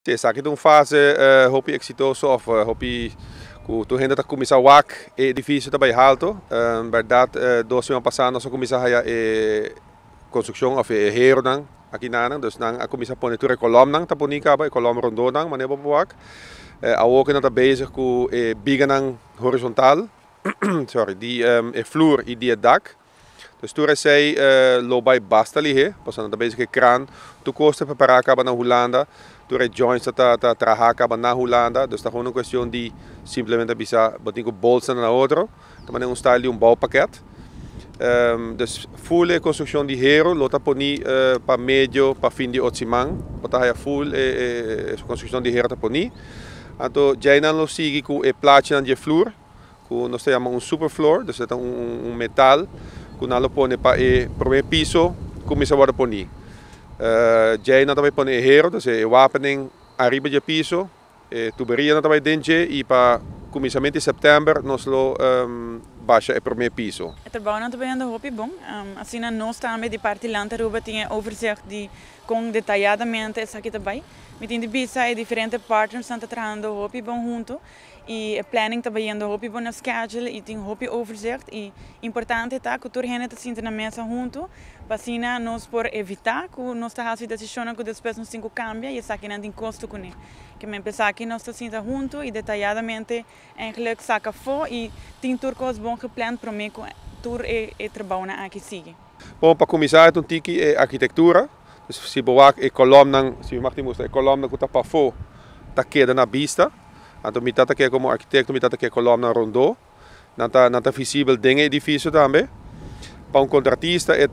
Essa aqui é uma fase hopi exitoso of hopi tu renda começar WAC é edifício também alto. Verdade, 2 semanas passadas nós começamos a construção of hero nang aqui nang, dus nang a começar a pôr tudo colom nang taponi kaba colom rondo nang maneira para WAC. A ook nata bezig com biga nang horizontal, sorry, die vloer e die dak. Dus toen is zij lobai basta ali, passando da bezig kraan, tu costa para acaba na Holanda. Toen hij joints dat trabalha na Holanda, dus dat gewoon een kwestie die simplesmente bisa botinho bolsa na outro, também é style de bouwpakket. Dus full construção de hero, lota poni para medio, para fim de otsimang, bota aí full construção de hero poni. Então já não sigue com a platina de vloer, com nós chamamos superfloor, dus é metal, com nós põe para o primeiro piso, começa a poni. Já não também põe hero, dus é wapening arriba de piso, tuberia não também dentro e para começamento de setembro nós lo baixa o primeiro piso. Het trabalho também anda hopi bom. Assim nós também de parte lanta ruba tinha overzicht de com detalhadamente essa aqui também. Met in de bisa e diferente partners estão trabalhando hopi bom junto e planning também anda hopi bom na schedule e tem hopi overzicht e importante tá que toda gente se na mesa junto para assim nós por evitar que nós tá fazendo decisão que depois nós temos que cambiar e essa aqui não tem custo com ele. Que me pensar que nós estamos junto e detalhadamente eigenlijk saca fora e tem turcos bom gepland para mim tur e trabalho aqui sigue. Bom, para começar então tiki é arquitetura. Dus se bewaak e columna, se mag die moest e columna que tá para fora, tá queda na vista. Então me tá que como arquiteto me tá que columna rondo. Não tá visível dentro do edifício também. Para contratista é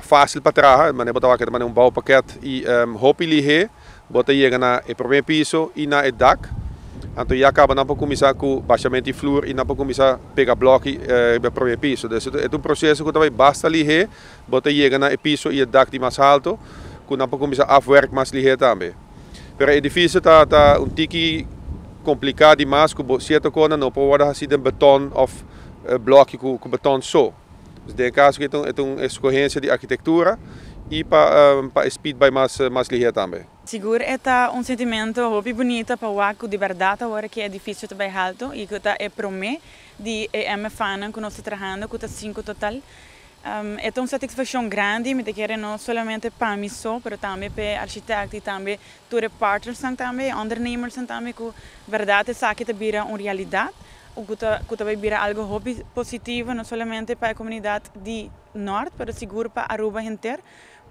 fácil para trabalhar, mas botar aqui também bouwpakket e hopi lihe, bota chega na o primeiro piso e na o dak. Então já acaba não para começar com baixamento de vloer e não para começar a pegar bloco no primeiro piso. Dus é processo que também basta lihe, bota chega na o piso e o dak de mais alto, que não para começar a afwerk mais lihe também. Pero o edifício tá tiki complicado demais, com certa coisa não pode assim de beton ou bloco com beton só. Dus nesse caso é uma escolha de arquitetura e para speed by mais lihe também. Seguro é sentimento hopi bonito para o aco de verdade agora que é difícil também alto e que é para mim de MFAN que nós estamos trabalhando que é 5 total. É uma satisfação grande, me quero não somente para mim só, mas também para arquitetos e também para partners também, ondernemers também que verdade essa que vira uma realidade. O que também vira algo hopi positivo não somente para a comunidade de norte, mas seguro para Aruba inteira.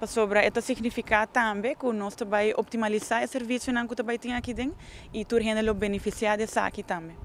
Sobre isso significa também que nós também optimalizar o serviço que também tem aqui dentro e turhene lo beneficiar dessa aqui também.